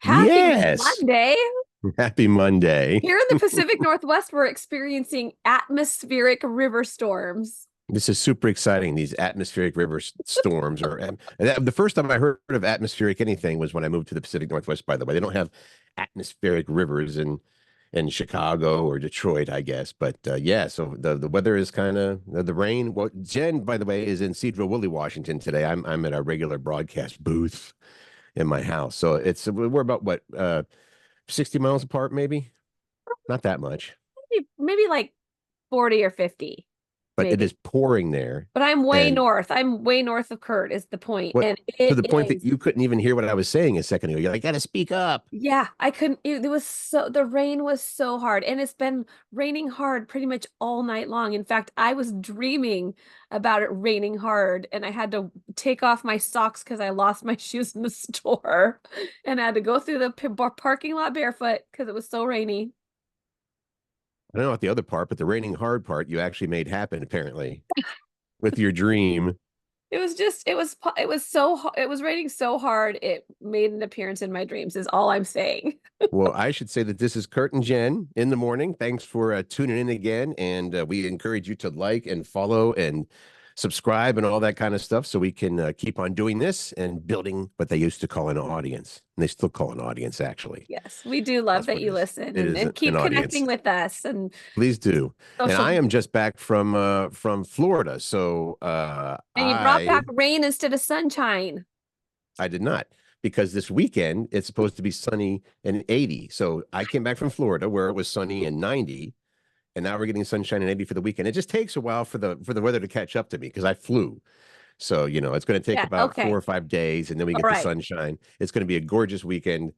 Happy Yes. Monday. Happy Monday. Here in the Pacific Northwest, we're experiencing atmospheric river storms. This is super exciting. These atmospheric storms are the first time I heard of atmospheric anything was when I moved to the Pacific Northwest, by the way. They don't have atmospheric rivers in Chicago or Detroit, I guess. But yeah, so the weather is kind of the rain. Well, Jen, by the way, is in Cedro Woolley, Washington today. I'm at our regular broadcast booth in my house. So we're about what 60 miles apart, maybe? Not that much. Maybe like 40 or 50, But it maybe. is pouring there. But I'm way And north. I'm way north of Curt is the point. what And to it the point that is. you couldn't even hear what I was saying a second ago. You're like, gotta speak up. Yeah, I couldn't. It was the rain was so hard, and it's been raining hard pretty much all night long. In fact, I was dreaming about it raining hard, and I had to take off my socks because I lost my shoes in the store, and I had to go through the parking lot barefoot because it was so rainy. I don't know what the other part, but the raining hard part you actually made happen, apparently, with your dream. It was just, it was so, it was raining so hard, it made an appearance in my dreams, is all I'm saying. Well, I should say that this is Curt and Jen in the morning. Thanks for tuning in again. And we encourage you to like and follow and subscribe and all that kind of stuff so we can keep on doing this and building what they used to call an audience. And they still call an audience, actually. Yes, we do love That's that what it you is. listen It is and an keep audience. connecting with us and Please do. And social I am media. just back from Florida. So And you brought back rain instead of sunshine. I did not, because this weekend it's supposed to be sunny and 80. So I came back from Florida where it was sunny and 90, and now we're getting sunshine and 80 for the weekend. It just takes a while for the weather to catch up to me because I flew. So, it's going to take Yeah, about four okay. or 5 days, and then we All get the right. sunshine. It's going to be a gorgeous weekend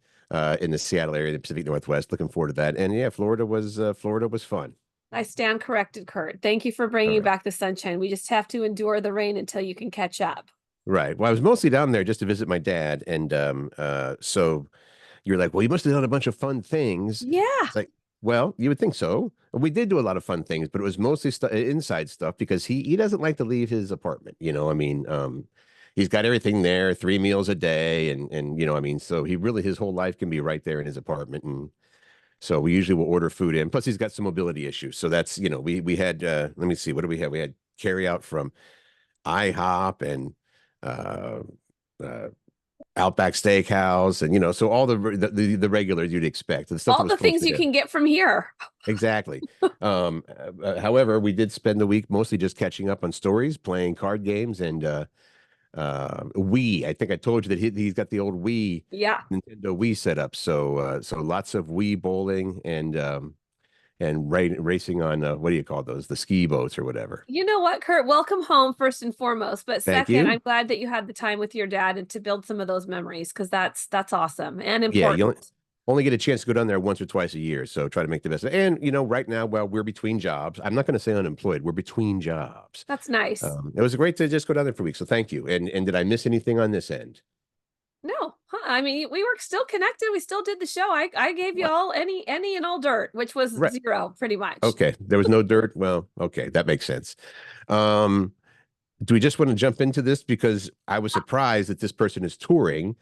in the Seattle area, the Pacific Northwest. Looking forward to that. And yeah, Florida was fun. I stand corrected, Curt. Thank you for All bringing right. back the sunshine. We just have to endure the rain until you can catch up. Right. Well, I was mostly down there just to visit my dad, and so you're like, well, you must have done a bunch of fun things. Yeah. It's like, well, you would think so. We did do a lot of fun things, but it was mostly inside stuff because he doesn't like to leave his apartment. I mean, he's got everything there, 3 meals a day, and I mean, so he really his whole life can be right there in his apartment, and so we usually will order food in. Plus, he's got some mobility issues, so that's we had let me see, what do we have? We had carry out from IHOP and uh, uh, Outback Steakhouse, and so all the regulars you'd expect, the stuff that All was the close things to you him. can get from here. Exactly. However, we did spend the week mostly just catching up on stories, playing card games, and Wii. I think I told you that he's got the old Wii, Yeah. Nintendo Wii set up. So lots of Wii bowling and racing on what do you call those? The ski boats or whatever. You know what, Curt? Welcome home, first and foremost. But Thank second, you. I'm glad that you had the time with your dad and to build some of those memories because that's awesome and Yeah, important. you only get a chance to go down there once or twice a year, so try to make the best. And right now, well, we're between jobs. I'm not going to say unemployed. We're between jobs. That's nice. It was great to just go down there for a week. So thank you. And did I miss anything on this end? No, huh? I mean, we were still connected. We still did the show. I gave you What? all any and all dirt, which was Right. zero pretty much. Okay. There was no dirt. Well, okay, that makes sense. Um, do we just want to jump into this because I was surprised that this person is touring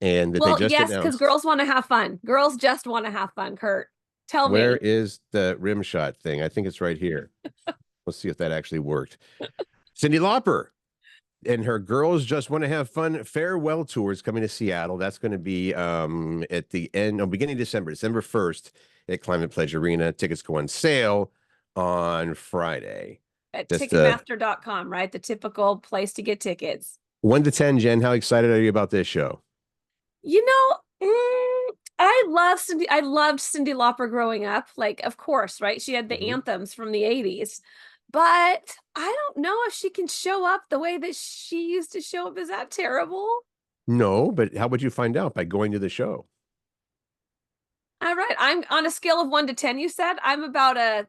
and that they Well, just yes, because announced. girls want to have fun. Girls just want to have fun, Curt. Tell Where me. is the rim shot thing? I think it's right here. Let's see if that actually worked. Cyndi Lauper and her Girls Just Want to Have Fun farewell tour is coming to Seattle. That's going to be at the end, no, beginning of December 1st at Climate Pledge Arena. Tickets go on sale on Friday. At Just Ticketmaster.com, right? The typical place to get tickets. 1 to 10, Jen. How excited are you about this show? You know, I love Cyndi. I loved Cyndi Lauper growing up. Like, of course, right? She had the Mhm. anthems from the 80s. But I don't know if she can show up the way that she used to show up. Is that terrible? No, but how would you find out? By going to the show? All right. I'm on a scale of 1 to 10, you said. I'm about a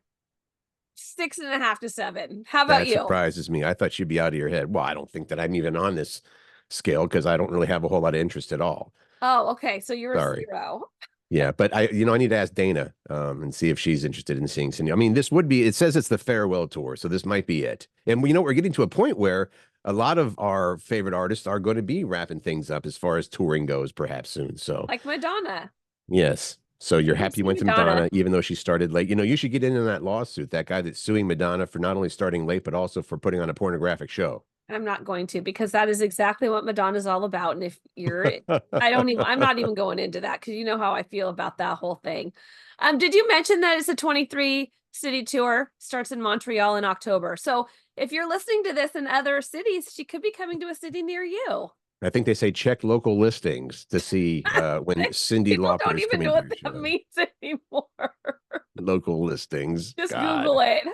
6.5 to 7. How about That you? surprises me. I thought she'd be out of your head. Well, I don't think that I'm even on this scale because I don't really have a whole lot of interest at all. Oh, okay. So you're a Sorry. 0. Yeah, but I need to ask Dana and see if she's interested in seeing Cyndi. I mean, this would be, it says it's the farewell tour, so this might be it. And we're getting to a point where a lot of our favorite artists are going to be wrapping things up as far as touring goes, perhaps soon. So, Like Madonna. yes. So you're I can happy you see went to Madonna. Madonna, even though she started late. You know, you should get in on that lawsuit. That guy that's suing Madonna for not only starting late, but also for putting on a pornographic show. I'm not going to because that is exactly what Madonna's all about. And if you're, I don't even, I'm not even going into that because you know how I feel about that whole thing. Did you mention that it's a 23 city tour, starts in Montreal in October? So if you're listening to this in other cities, she could be coming to a city near you. I think they say check local listings to see when Cyndi People Lauper don't is even coming know to what your that show. means anymore. Local listings. Just God. Google it.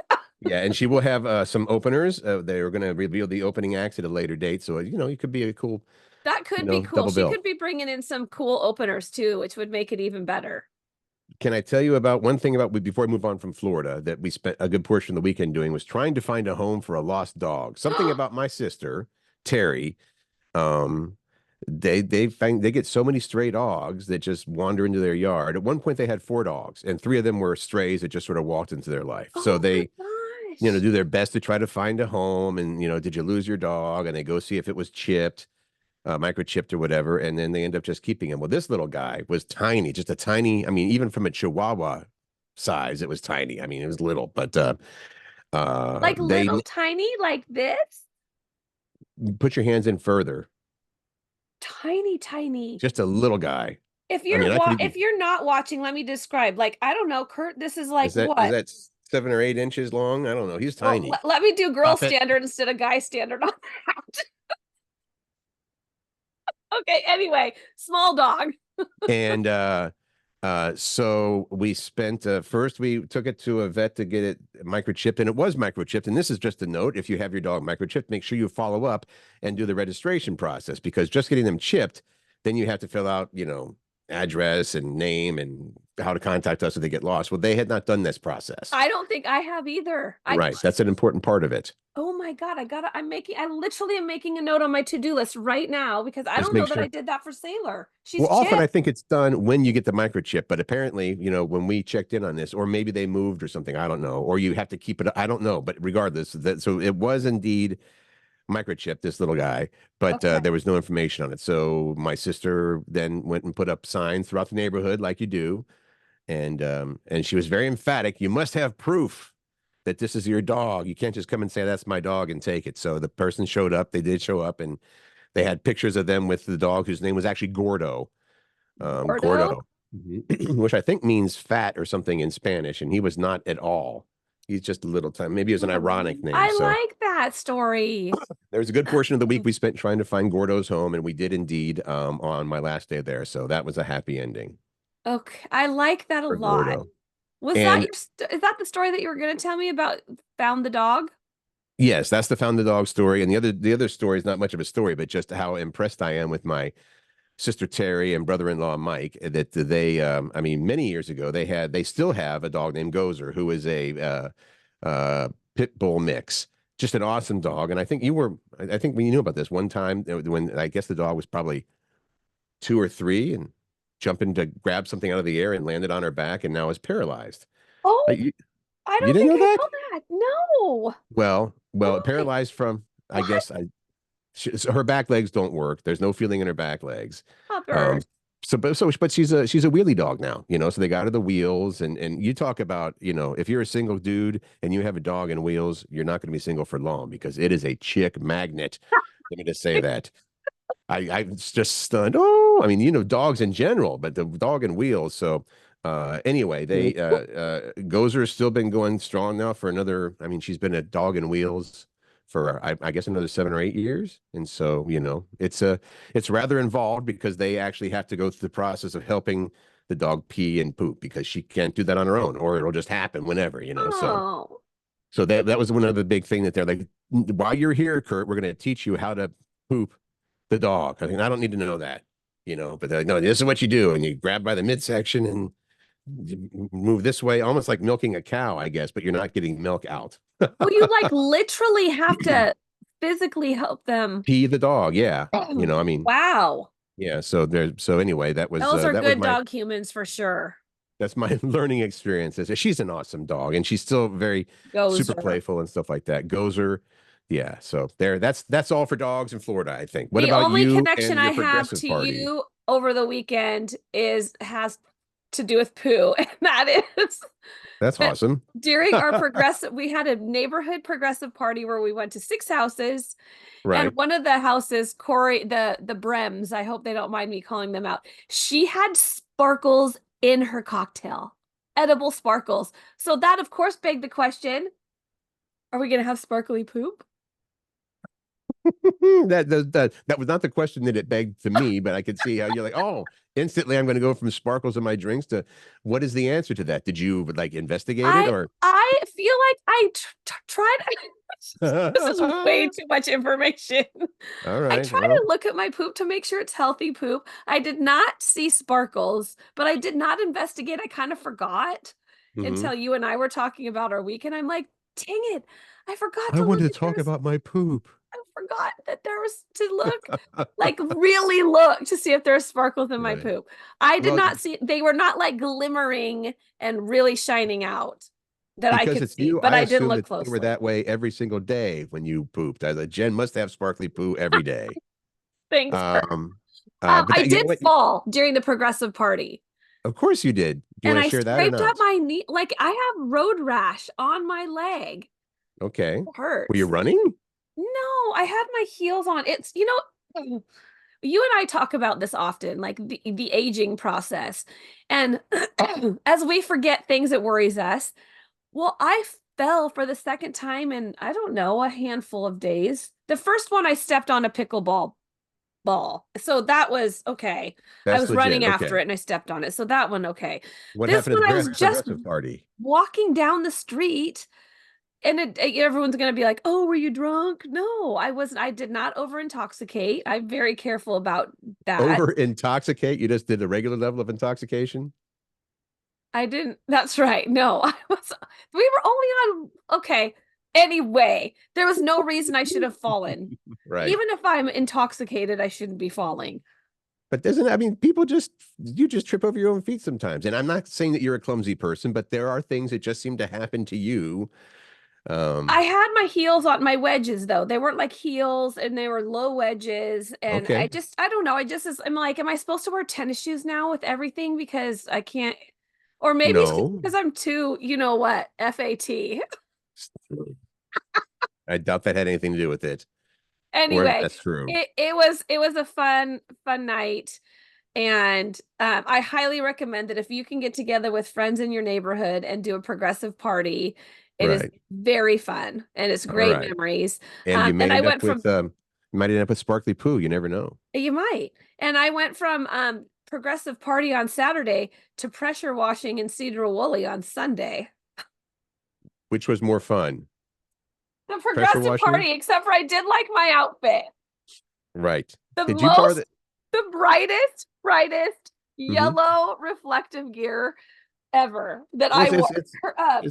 Yeah, and she will have some openers. They are going to reveal the opening acts at a later date, so you know it could be a cool, That could be cool. double She bill. could be bringing in some cool openers too, which would make it even better. Can I tell you about one thing about before I move on from Florida that we spent a good portion of the weekend doing was trying to find a home for a lost dog. Something about my sister, Terry. Um, they get so many stray dogs that just wander into their yard. At one point, they had four dogs, and three of them were strays that just sort of walked into their life. So Oh my they, gosh. do their best to try to find a home. And did you lose your dog? And they go see if it was chipped, microchipped or whatever, and then they end up just keeping him. Well, this little guy was tiny, just a tiny. I mean, even from a Chihuahua size, it was tiny. I mean, it was little, but Like they little tiny like this? put your hands in further. Tiny, tiny. Just a little guy. If I you're mean, I could if even. you're not watching, let me describe. Like, I don't know, Curt, this is like Is what? that 7 or 8 inches long? I don't know. He's Well, tiny. let me do girl Stop it. standard instead of guy standard on that. Okay, anyway, small dog. And so we spent first we took it to a vet to get it microchipped, and it was microchipped. And this is just a note: if you have your dog microchipped, make sure you follow up and do the registration process, because just getting them chipped, then you have to fill out, address and name and how to contact us if they get lost. Well, they had not done this process. I don't think I have either. Right. That's an important part of it. Oh my God, I literally am making a note on my to-do list right now because I Just don't know make that I sure. did that for Sailor. She's Well, often I chipped. think it's done when you get the microchip, but apparently, when we checked in on this, or maybe they moved or something, I don't know, or you have to keep it, I don't know, but regardless, so it was indeed microchip, this little guy, but Okay. there was no information on it. So my sister then went and put up signs throughout the neighborhood, like you do, and she was very emphatic. You must have proof that this is your dog. You can't just come and say that's my dog and take it. So the person showed up. They did show up, and they had pictures of them with the dog, whose name was actually Gordo. Gordo? Gordo, which I think means fat or something in Spanish, and he was not at all. He's just a little time. Maybe it was an ironic name. I So like that story. there was a good portion of the week we spent trying to find Gordo's home, and we did indeed on my last day there. So that was a happy ending Okay, I like that a for lot. Gordo. Was that And your is that the story that you were going to tell me about found the dog? yes, that's the found the dog story. And the other story is not much of a story, but just how impressed I am with my sister Terry and brother-in-law Mike, that they I mean, many years ago they still have a dog named Gozer, who is a pit bull mix. Just an awesome dog. And I think when you knew about this one time, when I guess the dog was probably 2 or 3 and jumping to grab something out of the air and landed on her back and now is paralyzed. Oh, You, I you don't didn't think know I that? know that. No. Well, Why? paralyzed from, I What? guess so her back legs don't work. There's no feeling in her back legs. Um, Hubbard. but she's a wheelie dog now, so they got her the wheels, and you talk about, if you're a single dude and you have a dog and wheels, you're not going to be single for long because it is a chick magnet. Let me just say that. I was just stunned. Oh, I mean, dogs in general, but the dog and wheels. So anyway, they Gozer's still been going strong now for another. I mean, she's been a dog and wheels for I guess another 7 or 8 years. And so, it's rather involved because they actually have to go through the process of helping the dog pee and poop because she can't do that on her own, or it'll just happen whenever. Oh. So that was one of the big thing that they're like, while you're here, Curt, we're going to teach you how to poop the dog. I mean, I don't need to know that. But they're like, no, this is what you do. And you grab by the midsection and you move this way, almost like milking a cow, I guess, but you're not getting milk out. Oh, you like literally have to physically help them. Pee the dog. Yeah. I mean, Wow. yeah. So anyway, Those are that was good my, dog humans for sure. that's my learning experience. She's an awesome dog and she's still very super Gozer. playful and stuff like that. Gozer, Yeah. So there, that's all for dogs in Florida, I think. What The about only you connection and I your have progressive to party? you over the weekend is has to do with poo, and that is That's that awesome. during our progressive, we had a neighborhood progressive party where we went to 6 houses, and Right. one of the houses, Corey, the Brems, I hope they don't mind me calling them out. She had sparkles in her cocktail, edible sparkles. So that, of course, begged the question: are we gonna have sparkly poop? That was not the question that it begged to me, but I could see how you're like, oh, instantly I'm going to go from sparkles in my drinks to what is the answer to that? Did you like investigate it I or? I feel like I tried. This is way All too much information. I right. try Well, to look at my poop to make sure it's healthy poop. I did not see sparkles, but I did not investigate. I kind of forgot mhm. until you and I were talking about our week, and I'm like, dang it, I forgot I to look wanted to if there talk was. about my poop. I forgot that there was to look, like really look to see if there's sparkles in my Right. poop. I did Well, not see, they were not like glimmering and really shining out that I because could it's see, you, but I I didn't assume look that they were closely. that way every single day when you pooped. I was like, Jen must have sparkly poo every day. Thanks, Curt. Um, but I that, you know did what? fall during the progressive party, Of course you did. Do you and want to I share that or scraped up not? my knee. Like I have road rash on my leg. Okay. It Were you hurts. running? No, I had my heels on. It's, you and I talk about this often, like the aging process. And as we forget things that worries us, well, I fell for the second time in, I don't know, a handful of days. The first one I stepped on a pickleball ball. So that was okay. I That's was legit. running after Okay. it and I stepped on it. So that one okay. What This happened one at I the was just progressive party? walking down the street, and everyone's going to be like, "Oh, were you drunk?" No, I wasn't. I did not over intoxicate. I'm very careful about that. Over intoxicate? You just did a regular level of intoxication? I didn't. That's right. No, I was. We were only on. Okay. Anyway, there was no reason I should have fallen. Right. Even if I'm intoxicated, I shouldn't be falling. But doesn't, I mean, people just, you just trip over your own feet sometimes. And I'm not saying that you're a clumsy person, but there are things that just seem to happen to you. I Um, had my heels on my wedges though. They weren't like heels and they were low wedges. And okay. I don't know. I'm like, am I supposed to wear tennis shoes now with everything? Because I can't, or maybe it's just No, because I'm too, you know what, FAT. I doubt that had anything to do with it, or that Anyway, that's true. it was a fun night. And I highly recommend that if you can get together with friends in your neighborhood and do a progressive party, it is Right. very fun and it's All great right. memories. And you And may I end up went with, from you might end up with sparkly poo. You never know. You might. And I went from progressive party on Saturday to pressure washing in Cedar Woolley on Sunday. Which was more fun? The Pressure progressive washing? party, except for I did like my outfit. Right. The Did you borrow most, the, the brightest mhm. yellow reflective gear ever that Well, I wore.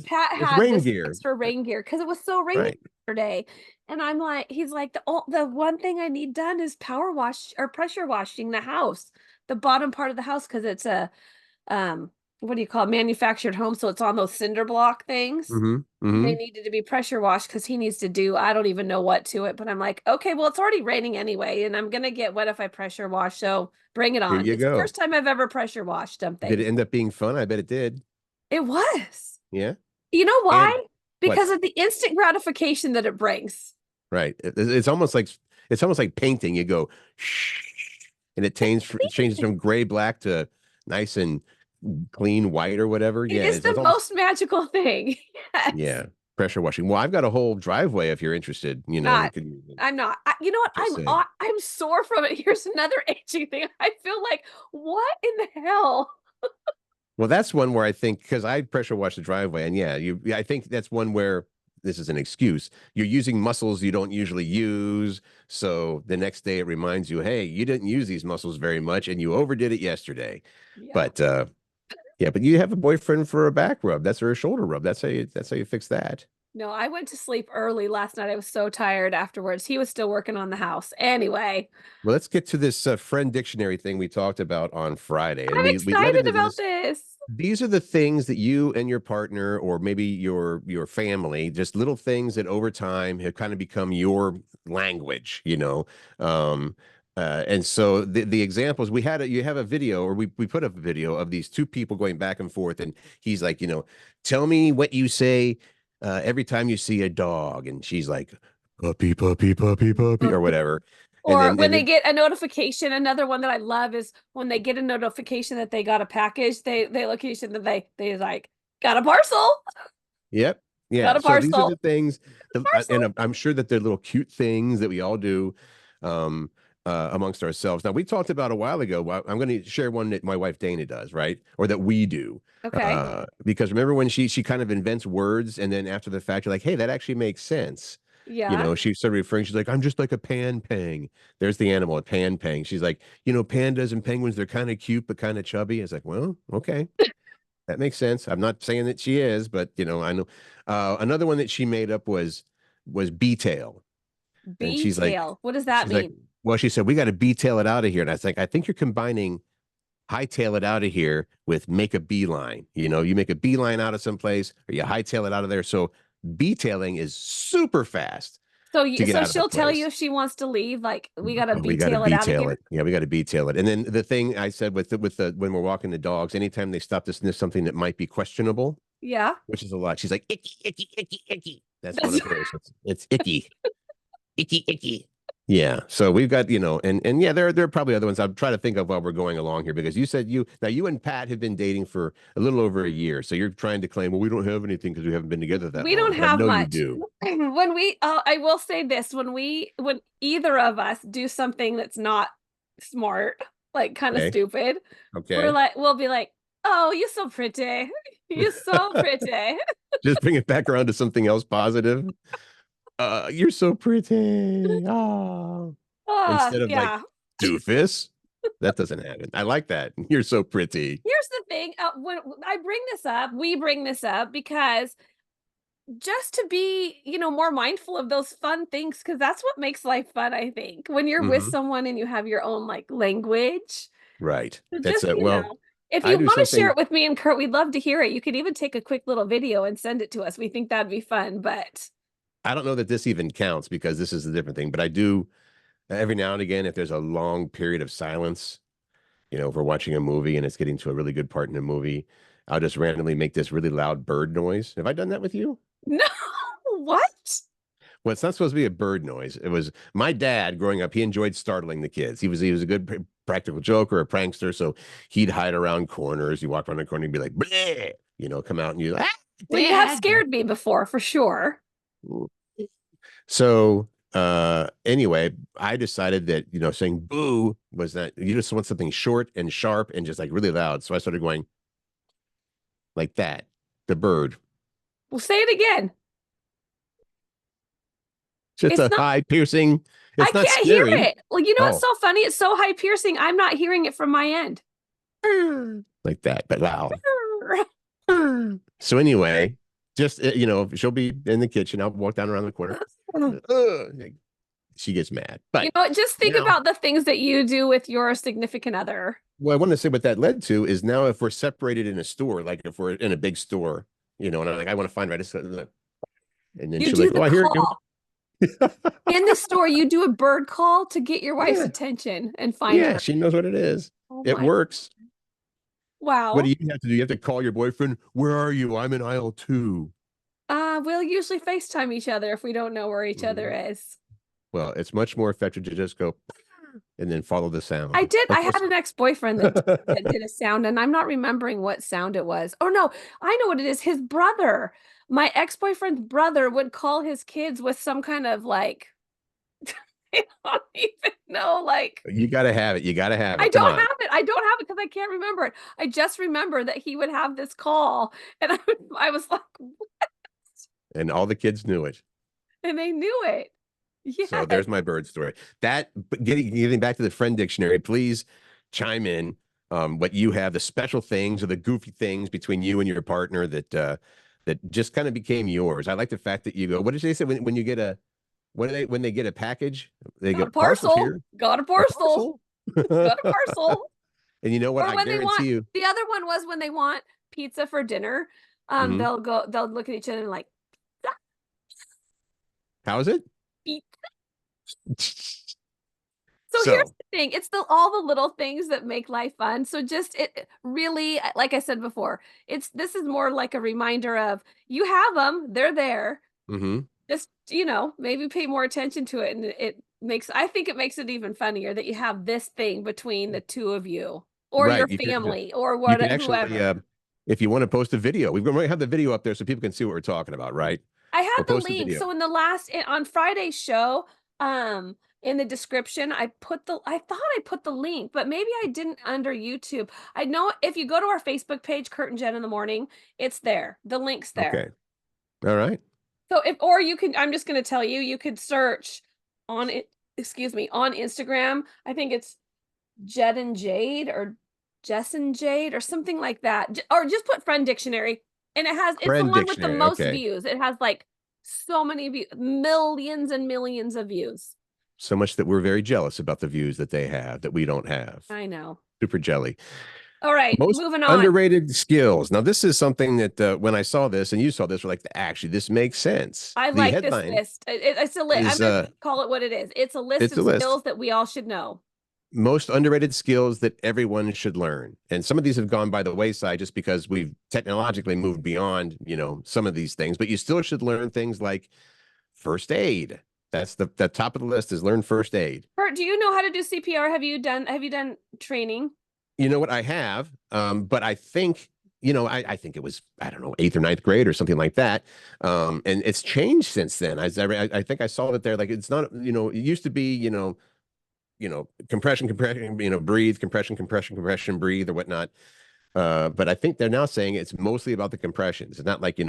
Pat it's had rain this gear. extra rain gear because it was so rainy Right. yesterday. And I'm like, he's like, the one thing I need done is power wash or pressure washing the house, the bottom part of the house, because it's a um what do you call it, manufactured home, so it's on those cinder block things. Mm-hmm. They Mm-hmm. needed to be pressure washed because he needs to do, I don't even know what to it, but I'm like, okay, well, it's already raining anyway and I'm gonna get wet if I pressure wash, so bring it Here on. you It's the go. first time I've ever pressure washed Did something. it end up being fun? I bet it did. It was. Yeah. You know And why? what? Because of the instant gratification that it brings. Right. It's almost like painting. You go shh, and it changes from gray black to nice and clean white or whatever. It Yeah. is It's the almost, most magical thing. Yes. yeah. Pressure washing. Well, I've got a whole driveway if you're interested. You know, you Not. could use it. I'm not. You know what? Just saying. I'm sore from it. Here's another itchy thing. I feel like, what in the hell? Well, that's one where I think because I pressure wash the driveway, and yeah, I think that's one where this is an excuse. You're using muscles you don't usually use, so the next day it reminds you, hey, you didn't use these muscles very much, and you overdid it yesterday. Yeah. But yeah, but you have a boyfriend for a back rub. That's or a shoulder rub. That's how you fix that. No, I went to sleep early last night. I was so tired afterwards. He was still working on the house. Anyway, Well, let's get to this friend dictionary thing we talked about on Friday, and I'm we led excited into about this. this. these are the things that you and your partner, or maybe your family, just little things that over time have kind of become your language, you know. Um, and so the examples we had, you have a video, or we put up a video of these two people going back and forth, and he's like, you know, tell me what you say every time you see a dog, and she's like, puppy, puppy, puppy, puppy, or whatever. And Or then when and they then get a notification, another one that I love is when they get a notification that they got a package, they location that they like got a parcel, Yep. got Yeah. a So these are the parcel, things, and parcel. I'm sure that they're little cute things that we all do um, amongst ourselves. Now, we talked about a while ago. I'm going to share one that my wife Dana does, right? Or that we do. Okay. Because remember when she kind of invents words, and then after the fact, you're like, hey, that actually makes sense. You Yeah. know, she started referring, she's like, I'm just like a pan pang. There's the animal, a pan pang. She's like, you know, pandas and penguins, they're kind of cute, but kind of chubby. It's like, well, okay. That makes sense. I'm not saying that she is, but you know, I know. Another one that she made up was B-tail, and B tail. What does that she's like, mean? well, she said we got to B-tail it out of here, and I think you're combining hightail it out of here with make a beeline. You know, you make a beeline out of someplace, or you hightail it out of there. So B-tailing is super fast to get So out of a she'll tell you place. if she wants to leave, like we gotta Oh, we got to B-tail it out of B-tail here. it. Yeah, we got to B-tail it. And then the thing I said with the when we're walking the dogs, anytime they stop to sniff something that might be questionable, Yeah. which is a lot. She's like, icky, icky, icky, icky. That's one That's of hers. It's icky, icky, icky. Yeah. So we've got, you know, and yeah, there are probably other ones. I'm trying to think of while we're going along here, because you said you and Pat have been dating for a little over a year. So you're trying to claim, well, we don't have anything because we haven't been together that we long. don't But I have know you much. do. When we I will say this, when either of us do something that's not smart, like kind of Okay. stupid, Okay. we'll be like, "Oh, you're so pretty. You're so pretty." Just bring it back around to something else positive. You're so pretty. Oh, instead of like Yeah. doofus. That doesn't happen. I like that. You're so pretty. Here's the thing, when I bring this up, we bring this up because just to be, more mindful of those fun things, because that's what makes life fun, I think. When you're with Hmm. someone and you have your own like language. Right. So That's just, a well, if I you do want to share something. it with me and Curt, we'd love to hear it. You could even take a quick little video and send it to us. We think that'd be fun, but I don't know that this even counts because this is a different thing, but I do every now and again, if there's a long period of silence, you know, if we're watching a movie and it's getting to a really good part in the movie, I'll just randomly make this really loud bird noise. Have I done that with you? no, what? Well, it's not supposed to be a bird noise. It was my dad growing up. He enjoyed startling the kids. He was a good practical joker, a prankster. So he'd hide around corners. He'd walk around the corner and be like, bleh, you know, come out and you, ah, Well, you have dad. scared me before, for sure. So anyway, I decided that, you know, saying boo was that you just want something short and sharp and just like really loud. So I started going like that. The bird. Well, say it again. Just It's a not, high piercing. I It's not can't hear scary. it. Well, you know what's Oh, so funny? It's so high piercing. I'm not hearing it from my end. like that, but loud. So anyway, just you know, she'll be in the kitchen. I'll walk down around the corner. Ugh, she gets mad. You But know, just think now, about the things that you do with your significant other. what I want to say what that led to is now if we're separated in a store, like if we're in a big store, you know, and I'm like, I want to find right, and then You she's do like, the oh, here you call. In the store, you do a bird call to get your wife's yeah, attention and find yeah, her. she knows what it is. Oh It my, works. What do wow. you have to do? You have to call your boyfriend. Where are you? I'm in aisle two. We'll usually FaceTime each other if we don't know where each other Mhm. is. Well, it's much more effective to just go and then follow the I sound. did. Of I had course. an ex-boyfriend that did a sound, and I'm not remembering what sound it was. Oh no, I know what it is. His brother, my ex-boyfriend's brother, would call his kids with some kind of like, I don't even know, like You got to have it. You got to have I it. Come don't on. have it. I don't have it because I can't remember it. I just remember that he would have this call, and I was like, And all the kids knew it. and they knew it. So Yes. there's my bird story. That, but getting back to the friend dictionary, please chime in what you have, the special things or the goofy things between you and your partner that just kind of became yours. I like the fact that you go, what did they say when you get a what do they when they get a package? They Got a get parcels parcel. here. Got a A parcel. parcel. Got a parcel. And you know what? Or I when they want, guarantee you. the other one was when they want pizza for dinner, Hmm. they'll look at each other and like, How is it? "Pizza." So here's So, the thing, it's all the little things that make life fun. So just it really, like I said before, this is more like a reminder of you have them, they're there. hmm, Just, maybe pay more attention to it, and I think it makes it even funnier that you have this thing between the two of you or your right. family or You what can actually, whoever. if you want to post a video, we're going to have the video up there so people can see what we're talking about, right? I have We'll the post a link. video. So in the on Friday's show, in the description, I thought I put the link, but maybe I didn't under YouTube. I know if you go to our Facebook page, Curt and Jen in the morning, it's there. The link's there. Okay. All right. So or you can, I'm just going to tell you, you could search on it, excuse me, on Instagram. I think it's Jed and Jade or Jess and Jade or something like that. Or just put friend dictionary and it's the Friend one with the dictionary. most Okay. views. It has like so many views, millions and millions of views. So much that we're very jealous about the views that they have that we don't have. I know. Super jelly. All right, Most moving on. underrated skills. Now, this is something that when I saw this and you saw this, we're like, actually, this makes sense. I The like this headline list. It's a list. I'm is going to call it what it is. It's a list it's of a list. skills that we all should know. Most underrated skills that everyone should learn. And some of these have gone by the wayside just because we've technologically moved beyond, some of these things, but you still should learn things like first aid. That's the top of the list is learn first aid. Bert, do you know how to do CPR? Have you done training? You know what I have, but I think I think it was I don't know eighth or ninth grade or something like that, and it's changed since then. I think I saw that there like it's not it used to be compression compression breathe compression compression compression breathe or whatnot. But I think they're now saying it's mostly about the compressions. It's not like,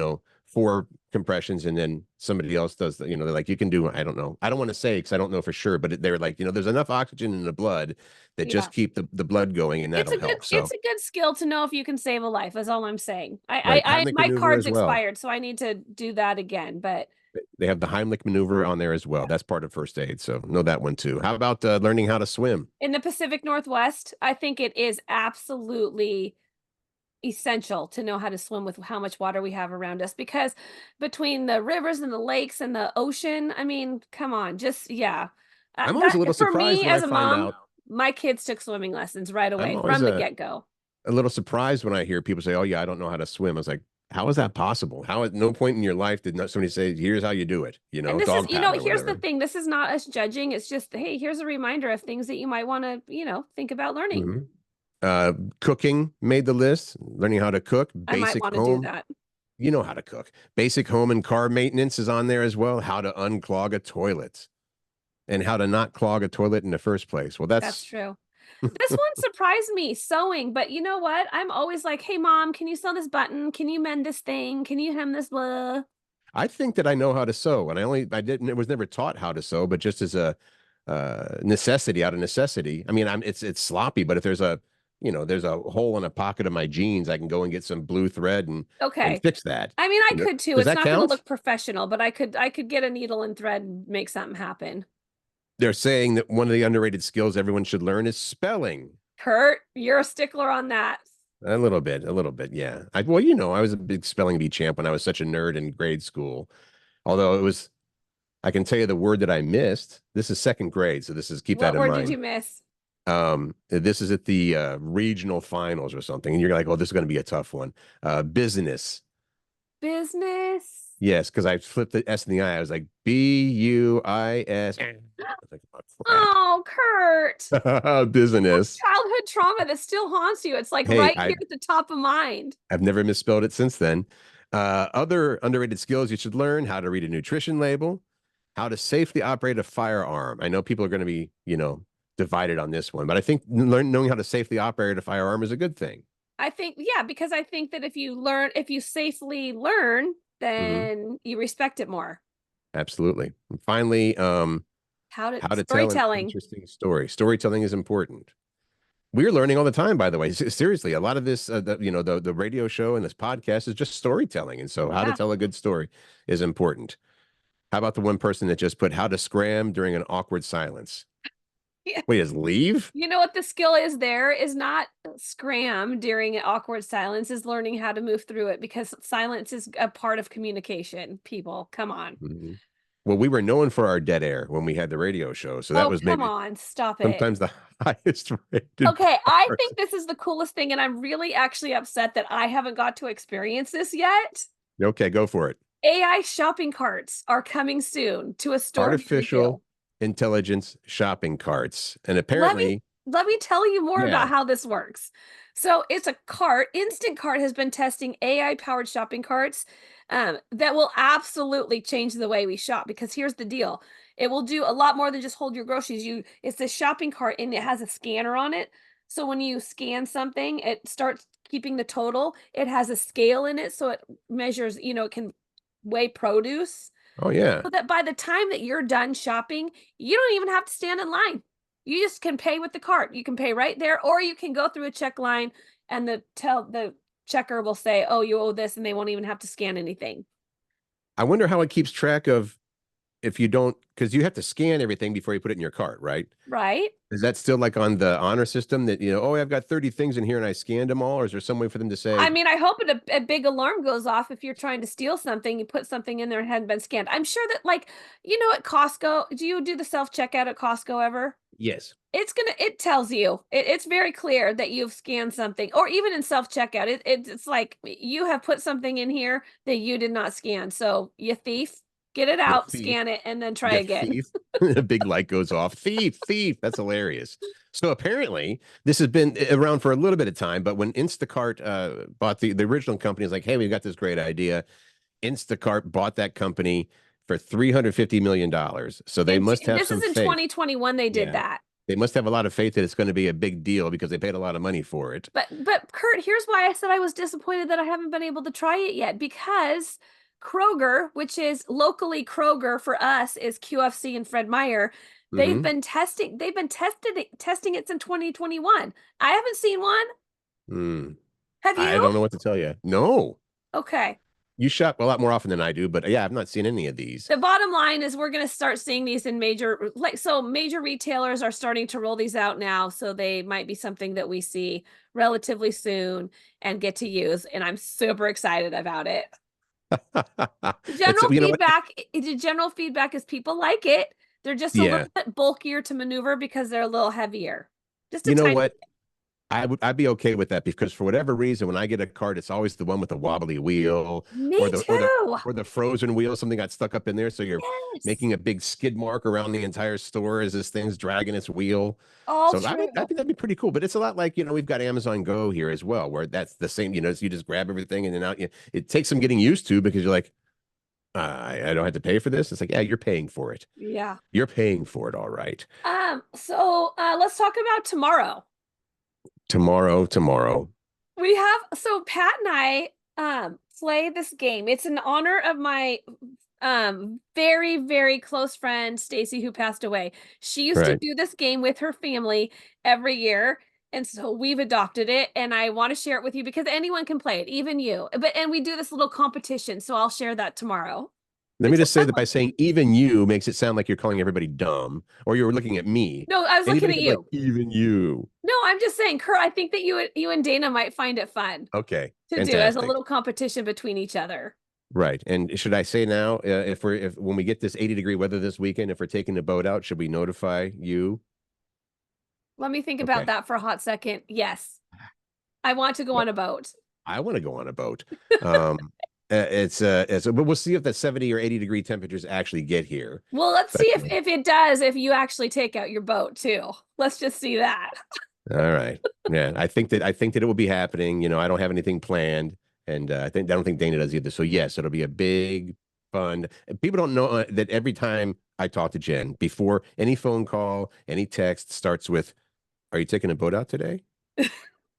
four compressions and then somebody else does they're like, you can do, I don't know. I don't want to say because I don't know for sure, but they're like, there's enough oxygen in the blood that Yeah. just keep the blood going and that'll help. It's So, a good skill to know if you can save a life, is all I'm saying. right. Heimlich My maneuver card's as well. expired, so I need to do that again. But They have the Heimlich maneuver on there as well. That's part of first aid. So know that one too. How about learning how to swim? in the Pacific Northwest, I think it is absolutely essential to know how to swim with how much water we have around us because between the rivers and the lakes and the ocean, I mean, come on, just yeah. I'm always That a little for surprised me when I as a find mom, out. my kids took swimming lessons right I'm away always from the get-go. a little surprised when I hear people say, "Oh yeah, I don't know how to swim." I was like, "How is that possible? How at no point in your life did not somebody say, 'Here's how you do it,' And this is, dog paddle or here's the whatever." thing. This is not us judging. It's just, hey, here's a reminder of things that you might want to, think about learning. Hmm. Cooking made the list. Learning how to cook, I might basic want to do home. that. You know how to cook. Basic home and car maintenance is on there as well. How to unclog a toilet and how to not clog a toilet in the first place. Well, That's that's true. This one surprised me, sewing, but you know what? I'm always like, hey, mom, can you sew this button? Can you mend this thing? Can you hem this blah? I think that I know how to sew, and I didn't was never taught how to sew, but just as a necessity out of necessity. I mean, it's sloppy, but if there's a hole in a pocket of my jeans, I can go and get some blue thread and Okay. fix that. I mean, I could too. Does It's that not going to count? look professional, but I could get a needle and thread and make something happen. They're saying that one of the underrated skills everyone should learn is spelling. Curt, you're a stickler on that. A little bit, yeah. I was a big spelling bee champ when I was such a nerd in grade school. Although I can tell you the word that I missed. This is second grade, so this is keep that What in word did mind. you miss? This is at the regional finals or something, and you're like, oh, this is going to be a tough one. Business. Business. Yes, because I flipped the S and the I. I was like, Buis. I was like, Oh, Curt. oh, crap. Business. Childhood trauma that still haunts you. It's like Hey, right here at the top of mind. I've never misspelled it since then. Other underrated skills you should learn: how to read a nutrition label, how to safely operate a firearm. I know people are going to be, divided on this one, but I think knowing how to safely operate a firearm is a good thing. I think, yeah, because I think that if you safely learn, Hmm. then you respect it more. Absolutely. And finally, how to tell an Storytelling. interesting story. Storytelling is important. We're learning all the time, by the way. Seriously, a lot of this, the radio show and this podcast is just storytelling. And so, how to Yeah. tell a good story is important. How about the one person that just put how to scram during an awkward silence? Yeah. Wait, is leave? You know what the skill is there is not scram during an awkward silence, is learning how to move through it because silence is a part of communication. People, come on. Mhm. Well, we were known for our dead air when we had the radio show, so that Oh, was come maybe on. Stop it. sometimes the highest rated Okay, I part. think this is the coolest thing, and I'm really actually upset that I haven't got to experience this yet. Okay, go for it. AI shopping carts are coming soon to a store near Artificial you. intelligence shopping carts. And Let me apparently, let me tell you more about yeah. how this works. So it's a cart. Instant Cart has been testing AI powered shopping carts that will absolutely change the way we shop. Because here's the deal: it will do a lot more than just hold your groceries. It's a shopping cart and it has a scanner on it. So when you scan something, it starts keeping the total. It has a scale in it, so it measures. It can weigh produce Oh, yeah. so that by the time that you're done shopping, you don't even have to stand in line. You just can pay with the cart. You can pay right there, or you can go through a check line and the checker will say, "Oh, you owe this," and they won't even have to scan anything. I wonder how it keeps track of if you don't, because you have to scan everything before you put it in your cart, right? Right? Is that still like on the honor system that, oh, I've got 30 things in here and I scanned them all? Or is there some way for them to say, I mean, I hope a big alarm goes off if you're trying to steal something, you put something in there and hadn't been scanned. I'm sure that, like, at Costco, do you do the self checkout at Costco ever? yes? It tells you, it's very clear that you've scanned something, or even in self checkout, it's like you have put something in here that you did not scan. So, you thief, get it You out, thief. scan it, and then try You again. thief. A big light goes off. Thief, thief. That's hilarious. So apparently, this has been around for a little bit of time, but when Instacart bought the original company, is like, hey, we've got this great idea. Instacart bought that company for $350 million. So they And must have this is some in faith. 2021 they did Yeah. that. They must have a lot of faith that it's going to be a big deal because they paid a lot of money for it. But Kurt, here's why I said I was disappointed that I haven't been able to try it yet, because Kroger, which is locally Kroger for us, is QFC and Fred Meyer. Hmm. They've been testing it since 2021. I haven't seen one. Mm. Have I you? don't know what to tell you. No, Okay. you shop a lot more often than I do, but yeah, I've not seen any of these. The bottom line is we're going to start seeing these in major retailers are starting to roll these out now, so they might be something that we see relatively soon and get to use, and I'm super excited about it. It's, you know what? The general feedback is people like it. They're just a Yeah. little bit bulkier to maneuver because they're a little heavier. Just a You know tiny. what? I'd be okay with that because for whatever reason, when I get a cart, it's always the one with the wobbly wheel or Me the or the too. or the frozen wheel. Something got stuck up in there, so you're Yes. making a big skid mark around the entire store as this thing's dragging its wheel. All So true. I think that'd be pretty cool. But it's a lot like, we've got Amazon Go here as well, where that's the same, so you just grab everything and then out. It takes some getting used to because you're like, I don't have to pay for this. It's like, yeah, you're paying for it. Yeah. You're paying for it, all right. Let's talk about tomorrow. Tomorrow. Pat and I play this game. It's in honor of my very, very close friend Stacy, who passed away. She used to Right. do this game with her family every year. And so we've adopted it, and I want to share it with you because anyone can play it, even you. And we do this little competition, so I'll share that tomorrow. Let me It's a just say fun that by one. saying even you makes it sound like you're calling everybody dumb or you're looking at me. No, I was looking Anybody at could be like, you. even you. No, I'm just saying, Kurt, I think that you and Dana might find it fun Okay. to do as a Fantastic. little competition between each other. Right. And should I say now, if when we get this 80-degree weather this weekend, if we're taking the boat out, should we notify you? Let me think about Okay. that for a hot second. Yes, I want to go Well, on a boat. I want to go on a boat. But we'll see if the 70 or 80-degree temperatures actually get here. Well, let's see But if it does, if you actually take out your boat too. Let's just see that. all right. Yeah, I think that it will be happening. I don't have anything planned, and I don't think Dana does either. So yes, it'll be a big fun. And people don't know that every time I talk to Jen, before any phone call, any text starts with, "Are you taking a boat out today?" If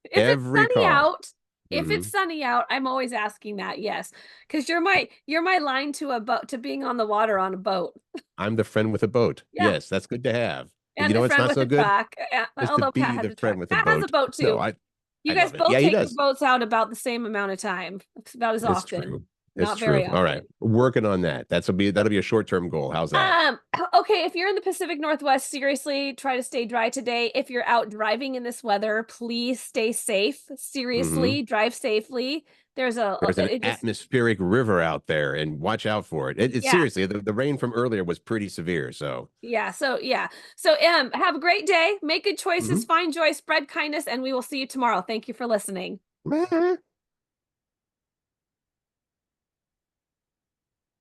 it's Every sunny call. out, if Hmm. it's sunny out, I'm always asking that. Yes, because you're my line to a boat, to being on the water on a boat. I'm the friend with a boat. Yeah, Yes, that's good to have. And and you the know what's friend not with so the good truck. is to Although Pat be has the a truck, friend with a Pat has a boat. boat No, too. I You guys love it. both Yeah, he take your does. boats out about the same amount of time, about as It's often. true. It's Not very true. All right. often. Working on that. That'll be a short-term goal. How's that? Um, okay, if you're in the Pacific Northwest, seriously, try to stay dry today. If you're out driving in this weather, please stay safe. Hmm. Seriously, drive safely. There's There's an it just, atmospheric river out there, and watch out for it. It's yeah, seriously, the rain from earlier was pretty severe. So, yeah. So, yeah. So, have a great day. Make good choices, mhm. find joy, spread kindness, and we will see you tomorrow. Thank you for listening.